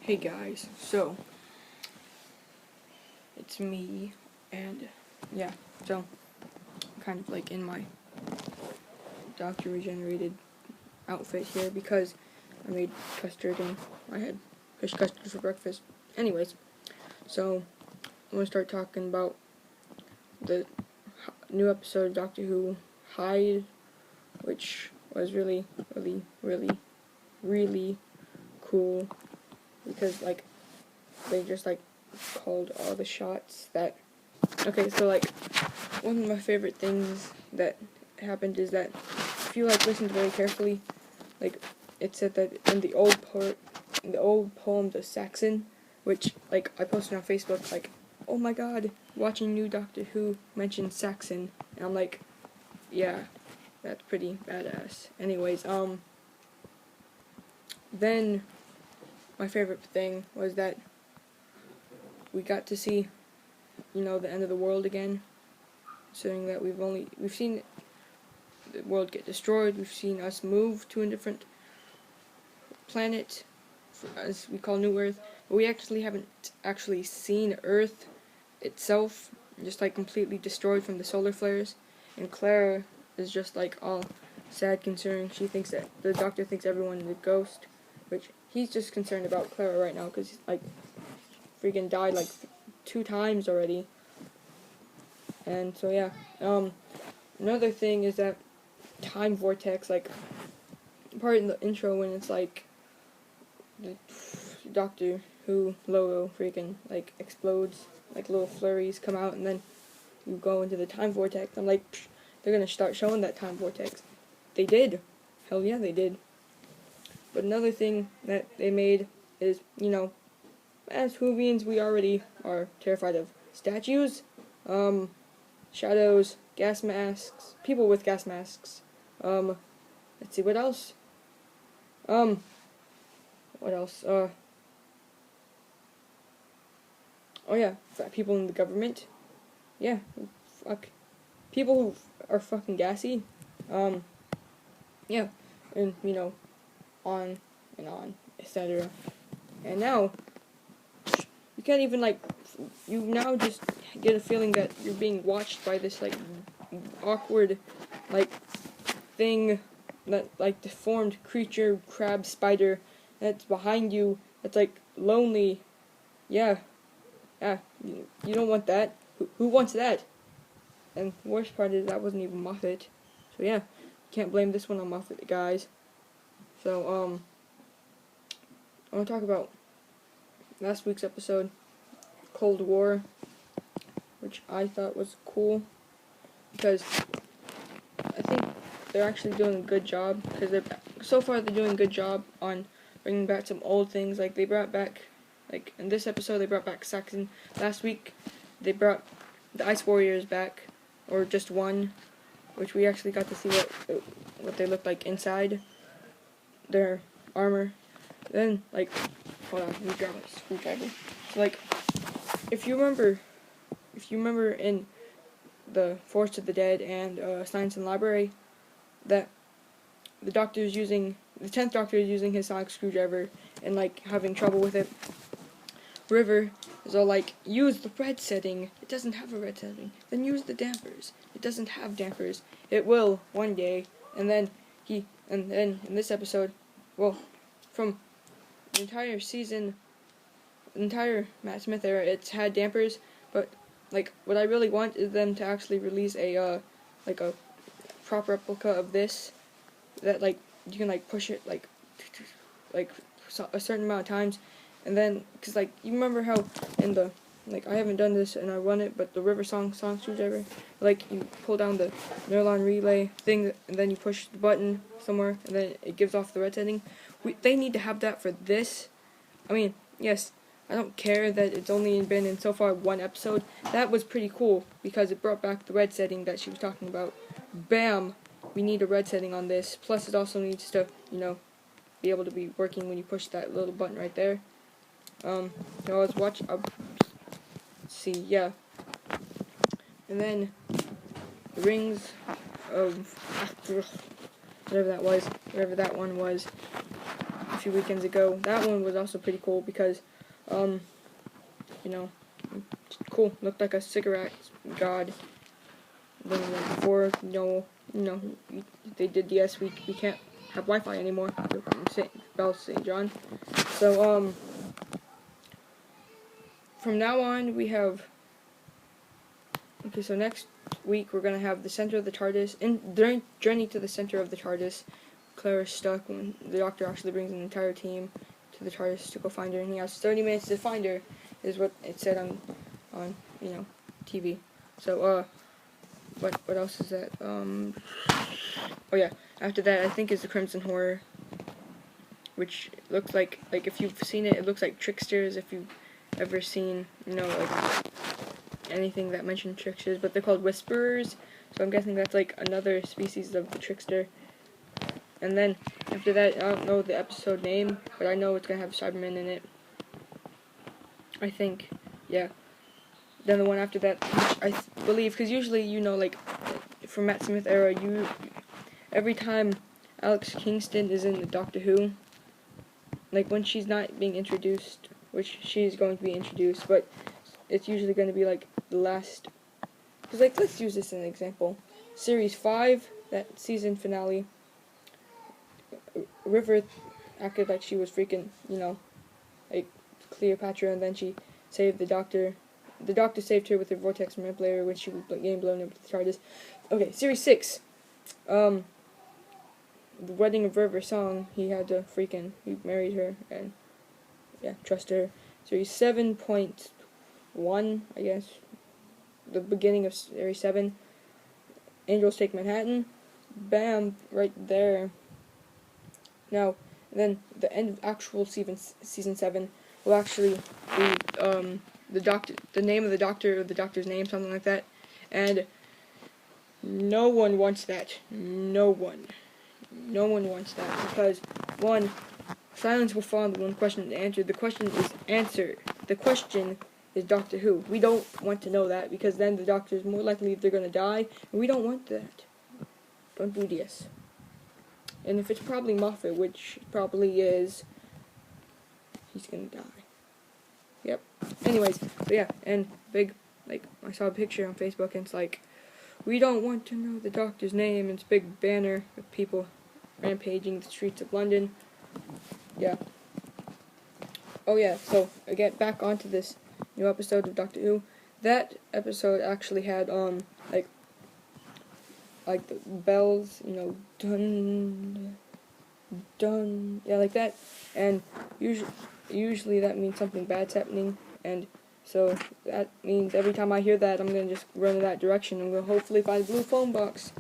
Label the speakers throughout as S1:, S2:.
S1: Hey guys, so it's me, and yeah, so I'm kind of like in my Dr. Regenerated outfit here because I made custard and I had fish custard for breakfast. Anyways, so I'm gonna start talking about the new episode of Doctor Who, Hyde, which was really cool because like they just like called all the shots that. Okay, so like one of my favorite things that happened is that if you like listened very carefully, like it said that in the old poem The Saxon, which like I posted on Facebook, like, oh my god, watching new Doctor Who mentioned Saxon, and I'm like, yeah, that's pretty badass. Anyways, then my favorite thing was that we got to see, the end of the world again, considering that we've seen the world get destroyed, we've seen us move to a different planet, as we call New Earth, but we actually haven't actually seen Earth itself, just like completely destroyed from the solar flares, and Clara is just like all sad concerning. She thinks that the Doctor thinks everyone is a ghost, which he's just concerned about Clara right now, because like freaking died like 2 times already. And so yeah, another thing is that time vortex, like part in the intro when it's like the Doctor Who logo freaking like explodes, like little flurries come out, and then you go into the time vortex. I'm like, they're gonna start showing that time vortex. They did. Hell yeah, they did. But another thing that they made is, as Whovians, we already are terrified of statues, shadows, gas masks, people with gas masks. Let's see, what else? What else? Oh yeah, people in the government. Yeah, fuck. People who are fucking gassy. Yeah, and, on and on, etc. And now, you can't even, like, you now just get a feeling that you're being watched by this, like, awkward, like, thing, that, like, deformed creature, crab, spider, that's behind you, that's, like, lonely. Yeah, you don't want that. Who wants that? And the worst part is that wasn't even Moffat. So yeah, can't blame this one on Moffat, guys. So, I want to talk about last week's episode, Cold War, which I thought was cool, because I think they're actually doing a good job, because so far they're doing a good job on bringing back some old things. Like, they brought back, like, in this episode, they brought back Saxon. Last week, they brought the Ice Warriors back, or just one, which we actually got to see what they looked like inside their armor. Then, like, hold on, let me grab a screwdriver. So, like, if you remember in the Forest of the Dead and Science and Library, that the 10th Doctor is using his sonic screwdriver and, like, having trouble with it. River is all like, use the red setting. It doesn't have a red setting. Then use the dampers. It doesn't have dampers. It will one day. And then in this episode, well, from the entire season, the entire Matt Smith era, it's had dampers. But like, what I really want is them to actually release a prop replica of this, that like you can like push it like a certain amount of times. And then, because, like, you remember how in the, like, I haven't done this and I run it, but the River Song screwdriver, like, you pull down the Neuralon relay thing, and then you push the button somewhere, and then it gives off the red setting. They need to have that for this. I mean, yes, I don't care that it's only been in so far one episode. That was pretty cool, because it brought back the red setting that she was talking about. Bam! We need a red setting on this. Plus, it also needs to, be able to be working when you push that little button right there. Let's see, yeah. And then the rings of whatever that one was. few weekends ago. That one was also pretty cool because, you know, cool. Looked like a cigarette god. Then before, they did yes, we can't have Wi-Fi anymore. Bell St. John. So from now on we have. Okay, so next week we're gonna have the center of the TARDIS. During Journey to the Center of the TARDIS, Claire is stuck when the Doctor actually brings an entire team to the TARDIS to go find her, and he has 30 minutes to find her, is what it said on TV. So what else is that? Oh yeah, after that I think is the Crimson Horror, which looks like if you've seen it, it looks like Tricksters. If you've ever seen like anything that mentioned tricksters, but they're called whisperers, so I'm guessing that's like another species of the trickster. And then after that, I don't know the episode name, but I know it's gonna have Cybermen in it, I think. Yeah. Then the one after that, which I believe, because usually like from Matt Smith era, every time Alex Kingston is in the Doctor Who, like when she's not being introduced, which she's going to be introduced, but it's usually going to be like the last, because like let's use this as an example. Series 5, that season finale, River acted like she was freaking, like Cleopatra, and then she saved the Doctor. The Doctor saved her with her vortex manipulator when she was getting blown up with the TARDIS. Okay, Series 6, the Wedding of River song, he married her, and yeah, trust her. Series 7.1, I guess, the beginning of Series 7, Angels Take Manhattan, bam, right there. Now, then the end of actual season 7 will actually be the name of the Doctor, or the Doctor's name, something like that, and no one wants that. No one wants that, because one, silence will fall on the one question to answer. The question is answered. The question is Doctor Who. We don't want to know that, because then the Doctor is more likely they're going to die, and we don't want that. Don't do this. And if it's probably Moffat, which it probably is, he's going to die. Yep. Anyways, so yeah, and I saw a picture on Facebook, and it's like, we don't want to know the Doctor's name, and it's a big banner with people rampaging the streets of London. Yeah. Oh yeah, so again, back onto this new episode of Doctor Who. That episode actually had like the bells, dun dun, yeah, like that. And usually that means something bad's happening, and so that means every time I hear that, I'm gonna just run in that direction. I'm gonna hopefully find a blue phone box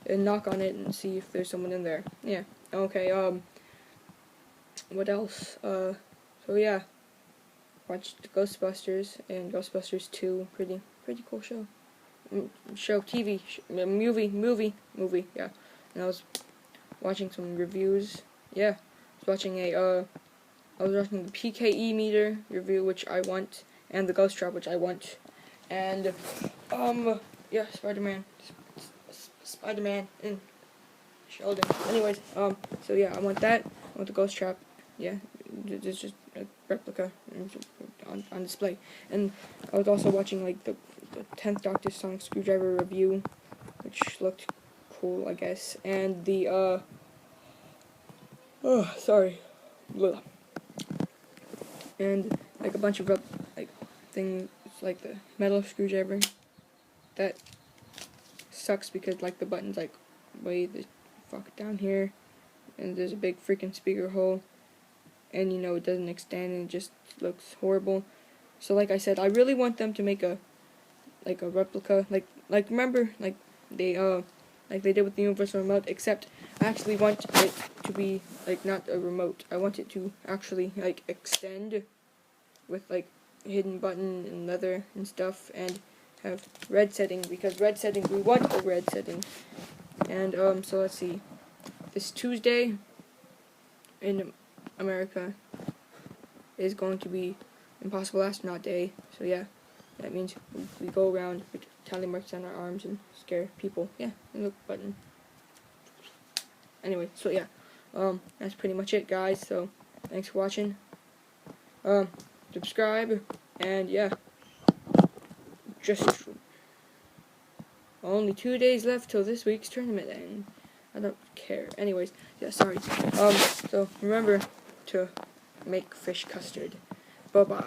S1: and knock on it and see if there's someone in there. Yeah. Okay. What else? So yeah, watched Ghostbusters and Ghostbusters 2. Pretty cool show. Movie. Yeah. And I was watching some reviews. Yeah. I was watching the PKE meter review, which I want, and the Ghost Trap, which I want, and yeah, Spider-Man and Sheldon. Anyways, so yeah, I want that. I want the Ghost Trap. Yeah, it's just a replica on display. And I was also watching like the 10th Doctor Sonic Screwdriver review, which looked cool, I guess. And the Blah. And like a bunch of things like the metal screwdriver that sucks, because like the button's like way the fuck down here, and there's a big freaking speaker hole, and it doesn't extend, and it just looks horrible. So like I said, I really want them to make a replica, like remember like they did with the universal remote, except I actually want it to be like not a remote. I want it to actually like extend with like hidden button and leather and stuff, and have red setting, because red setting, we want a red setting. And so let's see, this Tuesday in America is going to be Impossible Astronaut Day. So yeah, that means we go around with tally marks on our arms and scare people. Yeah, and look, button. Anyway, so yeah, that's pretty much it, guys. So thanks for watching. Subscribe, and yeah, just only 2 days left till this week's tournament, and I don't care. Anyways, yeah, sorry. So remember to make fish custard. Bye-bye.